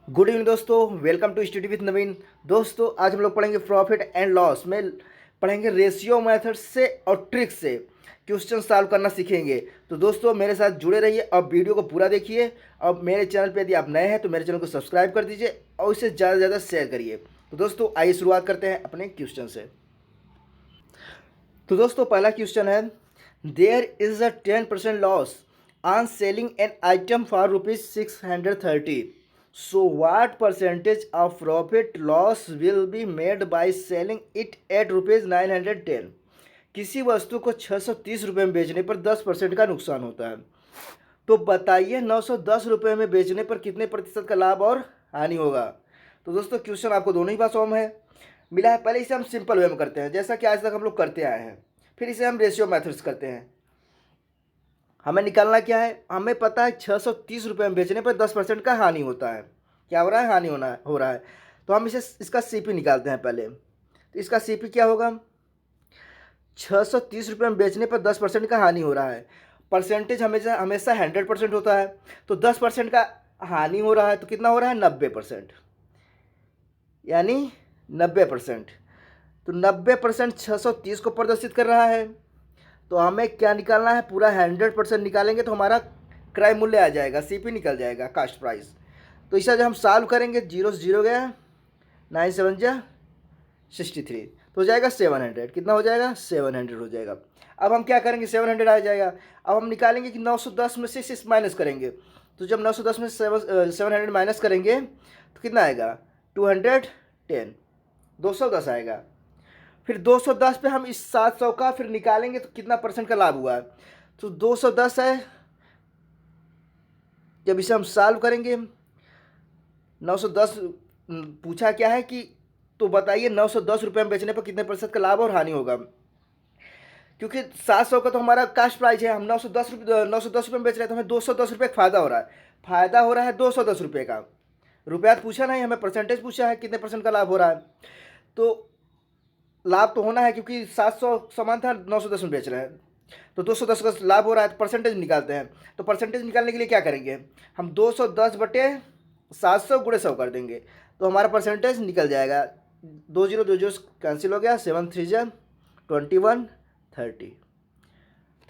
Good evening दोस्तों, welcome to study with नवीन। दोस्तों आज हम लोग पढ़ेंगे प्रॉफिट एंड लॉस में, पढ़ेंगे रेशियो मेथड से और ट्रिक से क्वेश्चन सॉल्व करना सीखेंगे। तो दोस्तों मेरे साथ जुड़े रहिए और वीडियो को पूरा देखिए। और मेरे चैनल पे यदि आप नए हैं तो मेरे चैनल को सब्सक्राइब कर दीजिए और इसे ज़्यादा से ज़्यादा शेयर करिए। तो दोस्तों आइए शुरुआत करते हैं अपने क्वेश्चन से। तो दोस्तों पहला क्वेश्चन है, there is a 10% loss on selling an item for ₹630। So what percentage of profit loss will be made by selling it at ₹910। किसी वस्तु को 630 रुपये में बेचने पर 10% का नुकसान होता है। तो बताइए 910 रुपये में बेचने पर कितने प्रतिशत का लाभ और हानि होगा। तो दोस्तों क्वेश्चन आपको दोनों ही भाषाओं में है मिला है। पहले इसे हम सिंपल वे में करते हैं जैसा कि आज तक हम लोग करते आए हैं, फिर इसे हम रेशियो मेथड्स करते हैं। हमें निकालना क्या है, हमें पता है 630 रुपये में बेचने पर 10% का हानि होता है। क्या हो रहा है, हानि हो रहा है। तो हम इसका सीपी निकालते हैं पहले। तो इसका सीपी क्या होगा, 630 रुपये में बेचने पर 10% का हानि हो रहा है। परसेंटेज हमेशा हमेशा 100% होता है। तो 10% का हानि हो रहा है तो कितना हो रहा है, 90%, यानी 90%। तो 90% 630 को प्रदर्शित कर रहा है। तो हमें क्या निकालना है, पूरा 100% निकालेंगे तो हमारा क्रय मूल्य आ जाएगा, सीपी निकल जाएगा, कास्ट प्राइस। तो इसे जब हम सॉल्व करेंगे, जीरो से जीरो गया, 9 7 जा 63, तो हो जाएगा 700। कितना हो जाएगा, 700 हो जाएगा। अब हम क्या करेंगे, 700 आ जाएगा। अब हम निकालेंगे कि 910 में से 6 माइनस करेंगे। तो जब 910 में 700 माइनस करेंगे तो कितना आएगा, 210, 210 आएगा। फिर 210 पे हम इस 700 का फिर निकालेंगे तो कितना परसेंट का लाभ हुआ है। तो 210 है। जब इसे हम सॉल्व करेंगे, 910 पूछा क्या है कि तो बताइए 910 रुपये में बेचने पर कितने प्रतिशत का लाभ और हानि होगा। क्योंकि 700 का तो हमारा कास्ट प्राइस है, हम 910 रुपये में बेच रहे हैं तो हमें 210 रुपये का फायदा हो रहा है। फायदा हो रहा है 210 रुपये का। रुपया तो पूछा नहीं, हमें परसेंटेज पूछा है कितने परसेंट का लाभ हो रहा है। तो लाभ तो होना है क्योंकि 700 सामान था, 910 में बेच रहे हैं तो 210 का लाभ हो रहा है। तो परसेंटेज निकालते हैं। तो परसेंटेज निकालने के लिए क्या करेंगे, हम 210/700 गुणे 100 कर देंगे तो हमारा परसेंटेज निकल जाएगा। 2 0 कैंसिल हो गया, 7 3 जा 21, 30,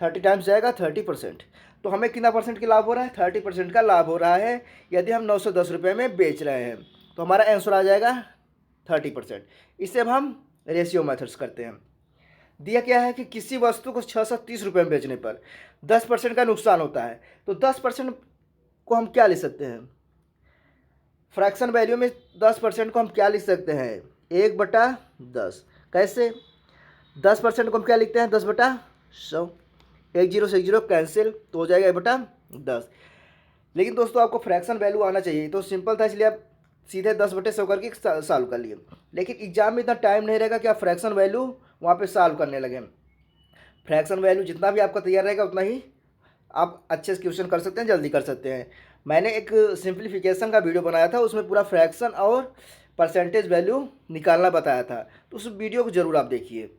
30 टाइम्स जाएगा 30%। तो हमें कितना परसेंट का लाभ हो रहा है, 30% का लाभ हो रहा है यदि हम 910 रुपये में बेच रहे हैं। तो हमारा आंसर आ जाएगा 30%। इसे अब हम रेशियो मेथड्स करते हैं। दिया क्या है कि किसी वस्तु को 630 रुपये में बेचने पर 10% का नुकसान होता है। तो 10% को हम क्या ले सकते हैं, फ्रैक्शन वैल्यू में 10% को हम क्या लिख सकते हैं, 1/10। कैसे, 10% को हम क्या लिखते हैं, 10/100। 1 0 से 1 0 कैंसिल तो हो जाएगा 1/10। लेकिन दोस्तों आपको फ्रैक्शन वैल्यू आना चाहिए, तो सिंपल था इसलिए आप सीधे 10/100 करके सॉल्व कर लिए। लेकिन एग्जाम में इतना टाइम नहीं रहेगा कि आप फ्रैक्शन वैल्यू वहाँ पे सॉल्व करने लगे। फ्रैक्शन वैल्यू जितना भी आपका तैयार रहेगा उतना ही आप अच्छे से क्वेश्चन कर सकते हैं, जल्दी कर सकते हैं। मैंने एक सिंप्लीफिकेशन का वीडियो बनाया था, उसमें पूरा फ्रैक्शन और परसेंटेज वैल्यू निकालना बताया था, तो उस वीडियो को ज़रूर आप देखिए।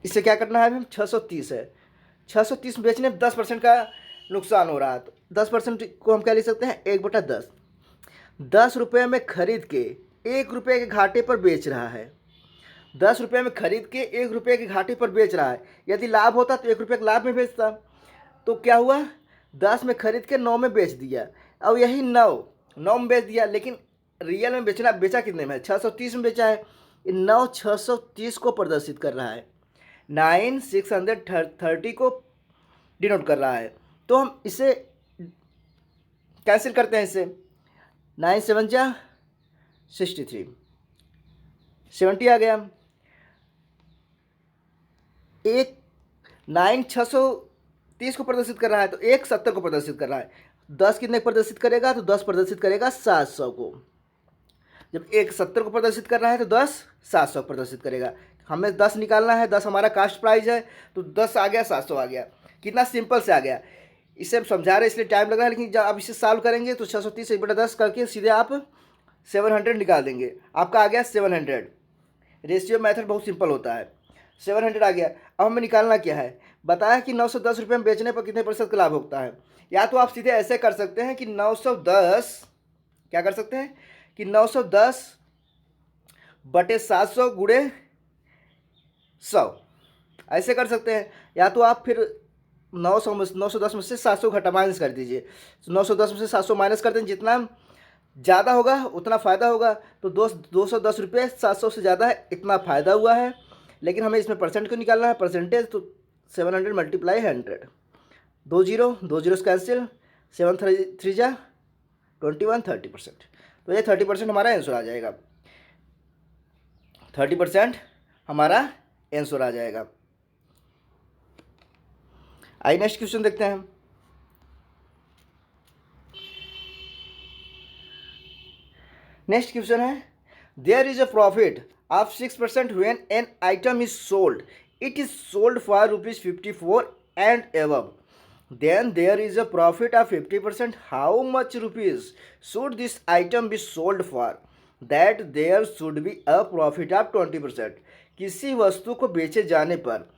इससे क्या करना है, हमें 630 है, 630 बेचने में 10% का नुकसान हो रहा है। तो 10% को हम क्या ले सकते हैं, 1/10। 10 रुपये में खरीद के 1 रुपये के घाटे पर बेच रहा है। 10 रुपये में खरीद के 1 रुपये के घाटे पर बेच रहा है। यदि लाभ होता तो 1 रुपये के लाभ में बेचता। तो क्या हुआ, 10 में खरीद के 9 में बेच दिया। अब यही 9 में बेच दिया, लेकिन रियल में बेचा कितने में, 630 में बेचा है। 9 630 को प्रदर्शित कर रहा है, 9 630 को डिनोट कर रहा है। तो हम इसे कैंसिल करते हैं, इसे 9 7 जा 63, 70 आ गया। 9 630 को प्रदर्शित कर रहा है तो 1 70 को प्रदर्शित कर रहा है। 10 कितने प्रदर्शित करेगा, तो 10 प्रदर्शित करेगा 700 को। जब 1 70 को प्रदर्शित कर रहा है तो 10 700 को प्रदर्शित करेगा। हमें 10 निकालना है, 10 हमारा कास्ट प्राइस है, तो 10 आ गया, 700 आ गया। कितना सिंपल से आ गया। इसे हम समझा रहे इसलिए टाइम लग रहा है, लेकिन जब आप इसे सॉल्व करेंगे तो 630 1/10 करके सीधे आप 700 निकाल देंगे, आपका आ गया 700। रेशियो मेथड बहुत सिंपल होता है। 700 आ गया। अब हमें निकालना क्या है, बताया कि 910 रुपये में बेचने पर कितने प्रतिशत का लाभ होता है। या तो आप सीधे ऐसे कर सकते हैं कि 910, क्या कर सकते हैं कि 910 बटे 700 गुणे 100, ऐसे कर सकते हैं। या तो आप फिर 910 में से 700 घटा माइनस कर दीजिए। तो 910 में से 700 माइनस कर दें, जितना ज़्यादा होगा उतना फ़ायदा होगा। तो 210 रुपये 700 से ज़्यादा है, इतना फ़ायदा हुआ है। लेकिन हमें इसमें परसेंट को निकालना है, परसेंटेज। तो 700 मल्टीप्लाई 100, 2 जीरो कैंसिल, 7 3 जा 21, 30%। तो ये 30% हमारा आंसर आ जाएगा। 30% हमारा आंसर आ जाएगा। आइए नेक्स्ट क्वेश्चन देखते हैं। नेक्स्ट क्वेश्चन है, there is a profit of 6% when an item is sold, it is sold for ₹54 and above, then there is a profit of 50%. How much rupees should this item be sold for that there should be a profit of 20%? किसी वस्तु को बेचे जाने पर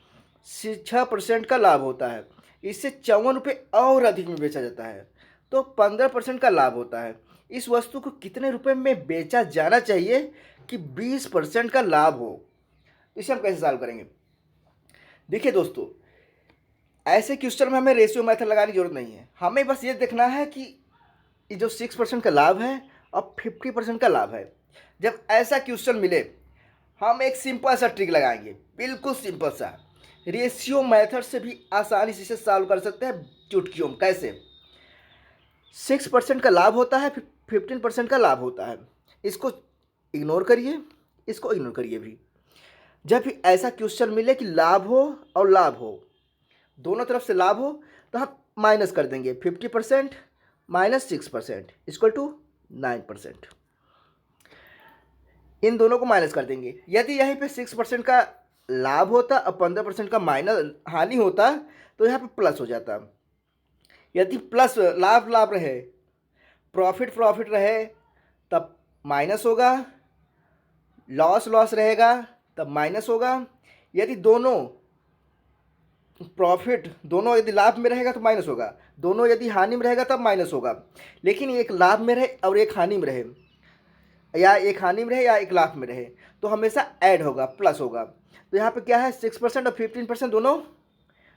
6% का लाभ होता है, इससे 54 रुपये और अधिक में बेचा जाता है तो 15% का लाभ होता है। इस वस्तु को कितने रुपए में बेचा जाना चाहिए कि 20% का लाभ हो? इसे हम कैसे सॉल्व करेंगे? देखिए दोस्तों, ऐसे क्वेश्चन में हमें रेशियो मेथड लगाने की जरूरत नहीं है। हमें बस ये देखना है कि ये जो 6% का लाभ है और 50% का लाभ है। जब ऐसा क्वेश्चन मिले, हम एक सिंपल सा ट्रिक लगाएंगे, बिल्कुल सिंपल सा। रेशियो मेथड से भी आसानी से इसे सॉल्व कर सकते हैं चुटकियों में। कैसे? 6% का लाभ होता है, 15% का लाभ होता है। इसको इग्नोर करिए, इसको इग्नोर करिए भी। जब भी ऐसा क्वेश्चन मिले कि लाभ हो और लाभ हो, दोनों तरफ से लाभ हो, तो हम माइनस कर देंगे। 50% माइनस 6% इक्वल टू 9%। इन दोनों को माइनस कर देंगे। यदि यहीं पे 6% का लाभ होता और 15% का माइनस हानि होता तो यहाँ पे प्लस हो जाता। यदि प्लस लाभ लाभ रहे, प्रॉफिट प्रॉफिट रहे, तब माइनस होगा। लॉस लॉस रहेगा तब माइनस होगा। यदि दोनों प्रॉफिट, दोनों यदि लाभ में रहेगा तो माइनस होगा, दोनों यदि हानि में रहेगा तब माइनस होगा। लेकिन एक लाभ में रहे और एक हानि में रहे, या एक हानि में रहे या एक लाभ में रहे, तो हमेशा ऐड होगा, प्लस होगा। तो यहाँ पे क्या है, 6% और 15% दोनों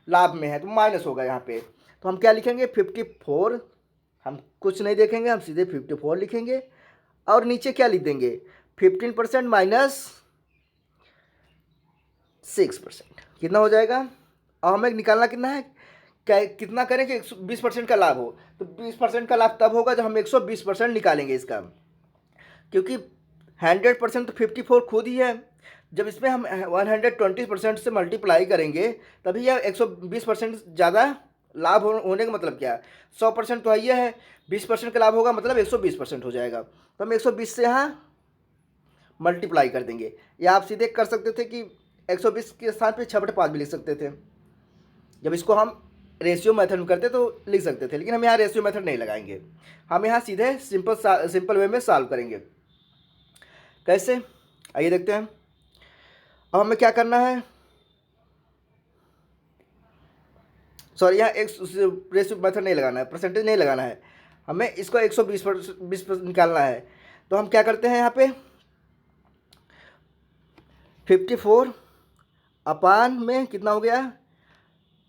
लाभ में है तो माइनस होगा यहाँ पे। तो हम क्या लिखेंगे, 54। हम कुछ नहीं देखेंगे, हम सीधे 54 लिखेंगे। और नीचे क्या लिख देंगे, 15% माइनस 6%। कितना हो जाएगा? और हमें निकालना कितना है, कितना करें कि 120% का लाभ हो। तो 20% का लाभ तब होगा जब हम 120% निकालेंगे इसका, क्योंकि 100% तो 54 खुद ही है। जब इसमें हम 120% से मल्टीप्लाई करेंगे तभी यह 120% ज़्यादा लाभ होने का मतलब क्या है, 100% तो है, यह है 20% का लाभ होगा मतलब 120% हो जाएगा। तो हम 120 से यहाँ मल्टीप्लाई कर देंगे। या आप सीधे कर सकते थे कि 120 के स्थान पे 6/5 भी लिख सकते थे। जब इसको हम रेशियो मेथड में करते तो लिख सकते थे, लेकिन हम यहाँ रेशियो मेथड नहीं लगाएंगे। हम यहाँ सीधे सिंपल वे में सॉल्व करेंगे। कैसे, आइए देखते हैं। अब हमें क्या करना है, सॉरी यहाँ एक रेशियो मेथड नहीं लगाना है, परसेंटेज नहीं लगाना है, हमें इसको 120% निकालना है। तो हम क्या करते हैं, यहाँ पे 54 अपान में कितना हो गया,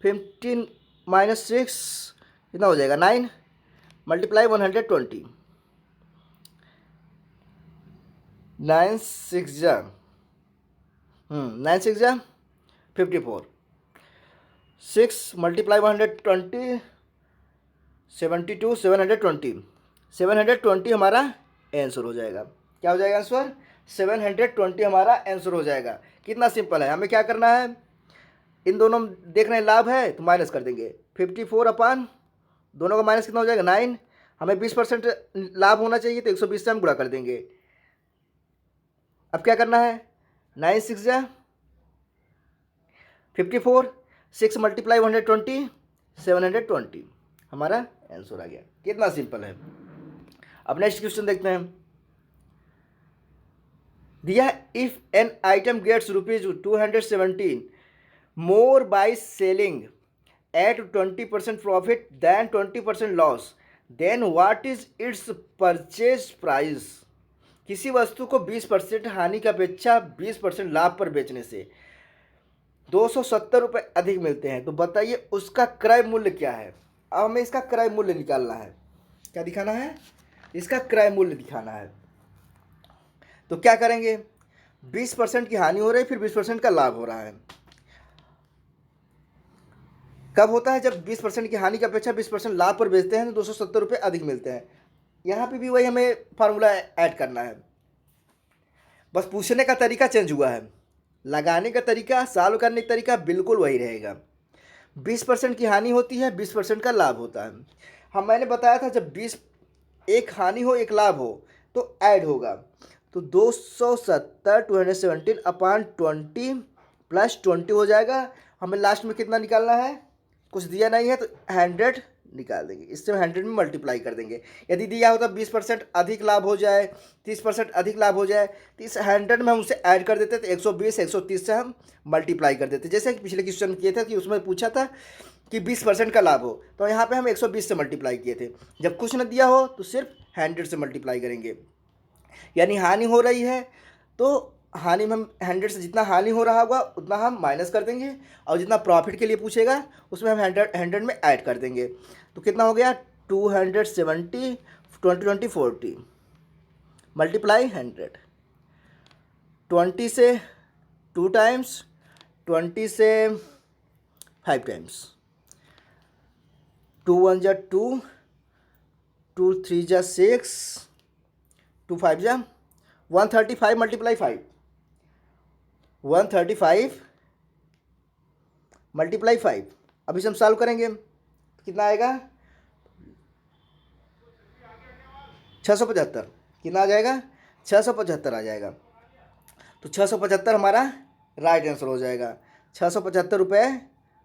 15 माइनस 6 कितना हो जाएगा, 9 मल्टीप्लाई 120, 9 6 जा 9 6 जा 54, 6 मल्टीप्लाई 120 72 720 हमारा आंसर हो जाएगा। क्या हो जाएगा आंसर, 720 हमारा आंसर हो जाएगा। कितना सिंपल है। हमें क्या करना है, इन दोनों देख रहे हैं लाभ है तो माइनस कर देंगे। 54 अपान दोनों का माइनस कितना हो जाएगा, 9। हमें 20% लाभ होना चाहिए तो 120 से हम गुणा कर देंगे। अब क्या करना है, 9 6 जा 54, 6 मल्टीप्लाई 120 720 हमारा आंसर आ गया। कितना सिंपल है। अब नेक्स्ट क्वेश्चन देखते हैं। दिया, if an item gets ₹217 more by selling at 20% profit then 20% loss, then what is its purchase price. किसी वस्तु को 20% हानि की अपेक्षा 20% लाभ पर बेचने से 270 रुपये अधिक मिलते हैं, तो बताइए उसका क्रय मूल्य क्या है। अब हमें इसका क्रय मूल्य निकालना है। क्या दिखाना है? इसका क्रय मूल्य दिखाना है। तो क्या करेंगे, 20% की हानि हो रही है, फिर 20% का लाभ हो रहा है। कब होता है? जब 20% की हानि की अपेक्षा 20% लाभ पर बेचते हैं तो 270 रुपये अधिक मिलते हैं। यहाँ पे भी वही हमें फार्मूला ऐड करना है, बस पूछने का तरीका चेंज हुआ है। लगाने का तरीका, सॉल्व करने का तरीका बिल्कुल वही रहेगा। 20% की हानि होती है, 20% का लाभ होता है। मैंने बताया था जब 20 एक हानि हो एक लाभ हो तो ऐड होगा। तो 270 217 अपान 20 प्लस 20 हो जाएगा। हमें लास्ट में कितना निकालना है? कुछ दिया नहीं है तो 100 निकाल देंगे। इससे 100 में मल्टीप्लाई कर देंगे। यदि दिया होता 20% अधिक लाभ हो जाए, 30% अधिक लाभ हो जाए, तो इस 100 में हम उसे ऐड कर देते, तो 120 130 से हम मल्टीप्लाई कर देते। जैसे कि पिछले क्वेश्चन में किए थे कि उसमें पूछा था कि 20% का लाभ हो, तो यहाँ पे हम 120 से मल्टीप्लाई किए थे। जब कुछ न दिया हो तो सिर्फ 100 से मल्टीप्लाई करेंगे। यानी हानि हो रही है तो हानि में हम 100 से जितना हानि हो रहा होगा उतना हम माइनस कर देंगे, और जितना प्रॉफिट के लिए पूछेगा उसमें हम 100 में ऐड कर देंगे। तो कितना हो गया? 270 20 40 मल्टीप्लाई 100। 20 से 2 टाइम्स, 20 से 5 टाइम्स, 2 1 जा 2, 2 3 जा 6, 2 5 जा 135 मल्टीप्लाई 5, 135 मल्टीप्लाई 5। अब इसे हम सॉल्व करेंगे तो कितना आएगा? 675। कितना आ जाएगा? 675 आ जाएगा। तो 675 हमारा राइट आंसर हो जाएगा। 675 रुपये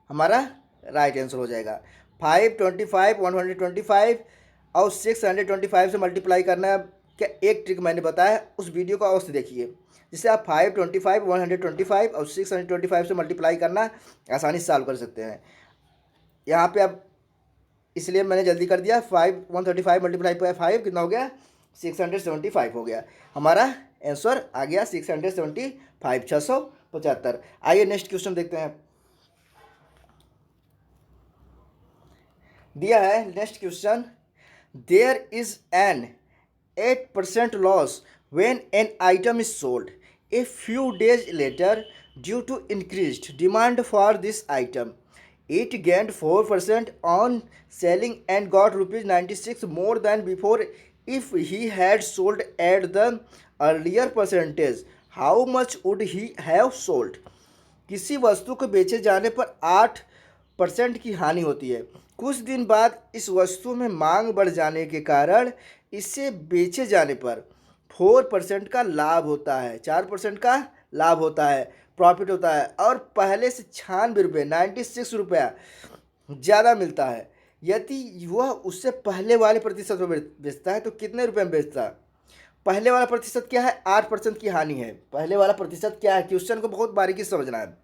हमारा राइट आंसर हो जाएगा। 525 125 और 625 से मल्टीप्लाई करना है। क्या एक ट्रिक मैंने बताया, उस वीडियो को अवश्य देखिए, जिससे आप 525 125 और 625 से मल्टीप्लाई करना आसानी से सॉल्व कर सकते हैं। यहाँ पे अब इसलिए मैंने जल्दी कर दिया। 135 मल्टीप्लाई बाय 5 कितना हो गया? 675 हो गया। हमारा आंसर आ गया 675, 675। आइए नेक्स्ट क्वेश्चन देखते हैं। दिया है next question, there is an 8% loss when an item is sold. A few days later, due to increased demand for this item, it gained 4% on selling and got rupees 96 more than before if he had sold at the earlier percentage. How much would he have sold? किसी वस्तु को बेचे जाने पर 8% की हानि होती है। कुछ दिन बाद इस वस्तु में मांग बढ़ जाने के कारण इसे बेचे जाने पर 4% का लाभ होता है, 4% का लाभ होता है, प्रॉफिट होता है, और पहले से 96 रुपये 96 रुपया ज़्यादा मिलता है। यदि वह उससे पहले वाले प्रतिशत में बेचता है तो कितने रुपये में बेचता है? पहले वाला प्रतिशत क्या है? 8% की हानि है। पहले वाला प्रतिशत क्या है? क्वेश्चन को बहुत बारीकी से समझना है।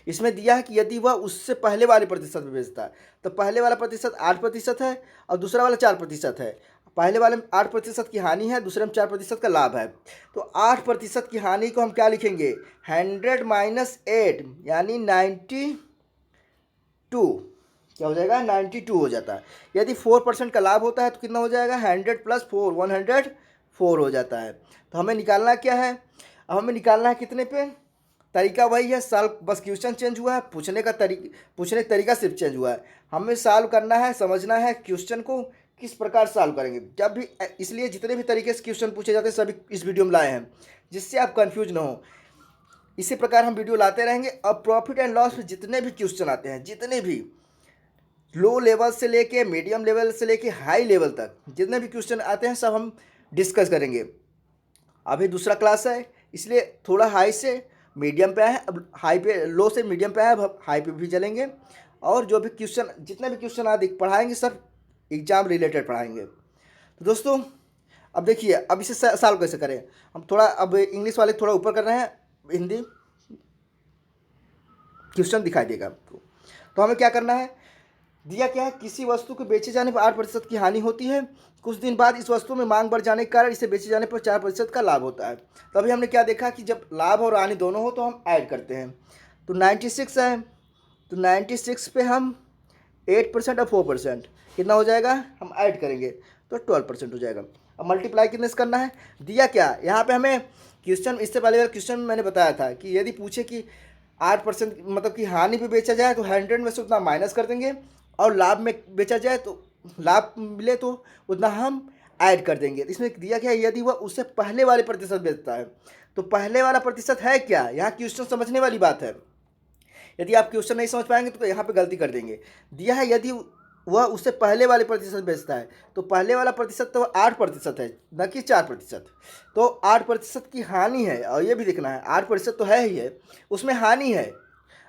इसमें दिया है कि यदि वह उससे पहले वाले प्रतिशत में बेचता है, तो पहले वाला प्रतिशत 8% है और दूसरा वाला 4% है। पहले वाले में 8% की हानि है, दूसरे में 4% का लाभ है। तो 8% की हानि को हम क्या लिखेंगे? 100 माइनस 8 यानी 92। क्या हो जाएगा? 92 हो जाता है। यदि 4% का लाभ होता है तो कितना हो जाएगा? 100 प्लस 4 104 हो जाता है। तो हमें निकालना क्या है? अब हमें निकालना है कितने पे? तरीका वही है, सॉल्व बस क्वेश्चन चेंज पूछने का पूछने का तरीका सिर्फ चेंज हुआ है। हमें सॉल्व करना है, समझना है क्वेश्चन को किस प्रकार सॉल्व करेंगे। जब भी, इसलिए जितने भी तरीके से क्वेश्चन पूछे जाते हैं सभी इस वीडियो में लाए हैं, जिससे आप कंफ्यूज ना हो। इसी प्रकार हम वीडियो लाते रहेंगे। और प्रॉफिट एंड लॉस में जितने भी क्वेश्चन आते हैं, जितने भी लो लेवल से लेके मीडियम लेवल से लेके हाई लेवल तक जितने भी क्वेश्चन आते हैं सब हम डिस्कस करेंगे। अभी दूसरा क्लास है, इसलिए थोड़ा हाई से मीडियम पे है, अब हाई पे, लो से मीडियम पे है, अब हाई पे भी चलेंगे। और जो भी क्वेश्चन, जितने भी क्वेश्चन आदि पढ़ाएंगे सब एग्जाम रिलेटेड पढ़ाएंगे। तो दोस्तों अब देखिए, अब इसे सॉल्व कैसे करें। हम थोड़ा अब इंग्लिश वाले थोड़ा ऊपर कर रहे हैं, हिंदी क्वेश्चन दिखाई देगा आपको। तो हमें क्या करना है, दिया क्या है, किसी वस्तु को बेचे जाने पर 8% की हानि होती है, कुछ दिन बाद इस वस्तु में मांग बढ़ जाने के कारण इसे बेचे जाने पर 4% का लाभ होता है। तो अभी हमने क्या देखा कि जब लाभ और हानि दोनों हो तो हम ऐड करते हैं। तो 96 है, तो 96 पे हम 8% और 4% कितना हो जाएगा, हम ऐड करेंगे तो 12% हो जाएगा। अब मल्टीप्लाई कितने से करना है, दिया क्या, यहाँ पे हमें क्वेश्चन, इससे पहले वाला क्वेश्चन मैंने बताया था कि यदि पूछे कि 8% मतलब कि हानि पे बेचा जाए तो 100 में से उतना माइनस कर देंगे, और लाभ में बेचा जाए तो लाभ मिले तो उतना हम ऐड कर देंगे। इसमें दिया क्या है, यदि वह उससे पहले वाले प्रतिशत बेचता है, तो पहले वाला प्रतिशत है क्या, यहाँ क्वेश्चन समझने वाली बात है। यदि आप क्वेश्चन नहीं समझ पाएंगे तो यहाँ पे गलती कर देंगे। दिया है यदि वह उससे पहले वाले प्रतिशत बेचता है, तो पहले वाला प्रतिशत तो 8% है, न कि 4%। तो 8% की हानि है, और ये भी देखना है 8% तो है ही है, उसमें हानि है,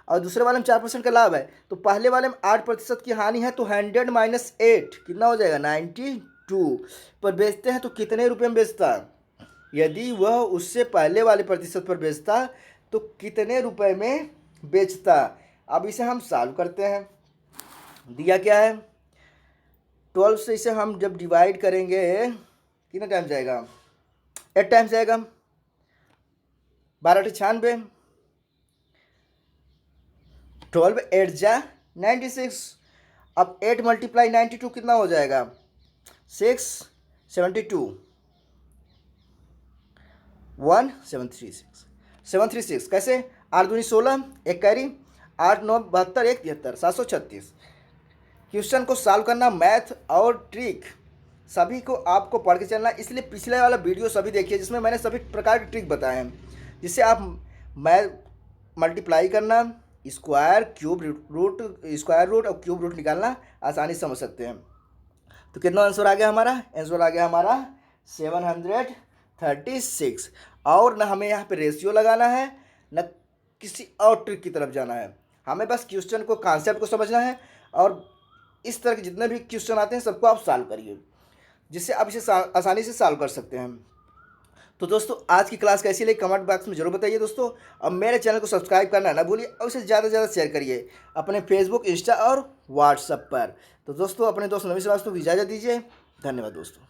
और दूसरे वाले में 4% का लाभ है। तो पहले वाले में 8% की हानि है, तो 100 माइनस 8 कितना हो जाएगा, 92 पर बेचते हैं तो कितने रुपये में बेचता, यदि वह उससे पहले वाले प्रतिशत पर बेचता तो कितने रुपए में बेचता। अब इसे हम सॉल्व करते हैं। दिया क्या है, 12 से इसे हम जब डिवाइड करेंगे कितना टाइम जाएगा, 8 टाइम्स जाएगा, 12 96, 12 8 जा 96। अब 8 मल्टीप्लाई 92 कितना हो जाएगा, 672 1736 736। कैसे, 8 दूनी 16, एक कैरी, 8 9 72, 1 73, 736। क्वेश्चन को सॉल्व करना, मैथ और ट्रिक सभी को आपको पढ़ के चलना, इसलिए पिछले वाला वीडियो सभी देखिए जिसमें मैंने सभी प्रकार के ट्रिक बताए हैं, जिससे आप मैथ मल्टीप्लाई करना, square cube root, square root और क्यूब रूट निकालना आसानी से समझ सकते हैं। तो कितना आंसर आ गया हमारा, आंसर आ गया हमारा 736। और ना हमें यहाँ पे रेशियो लगाना है, न किसी और ट्रिक की तरफ जाना है, हमें बस क्वेश्चन को, कॉन्सेप्ट को समझना है, और इस तरह के जितने भी क्वेश्चन आते हैं सबको आप सॉल्व करिए, जिससे आप इसे आसानी से सॉल्व कर सकते हैं। तो दोस्तों आज की क्लास कैसी लगी कमेंट बॉक्स में जरूर बताइए दोस्तों, और मेरे चैनल को सब्सक्राइब करना ना भूलिए, और इसे ज़्यादा से ज़्यादा शेयर करिए अपने फेसबुक, इंस्टा और व्हाट्सएप पर। तो दोस्तों अपने दोस्त नवीन श्रीवास्तव को इजाज़त दीजिए, धन्यवाद दोस्तों।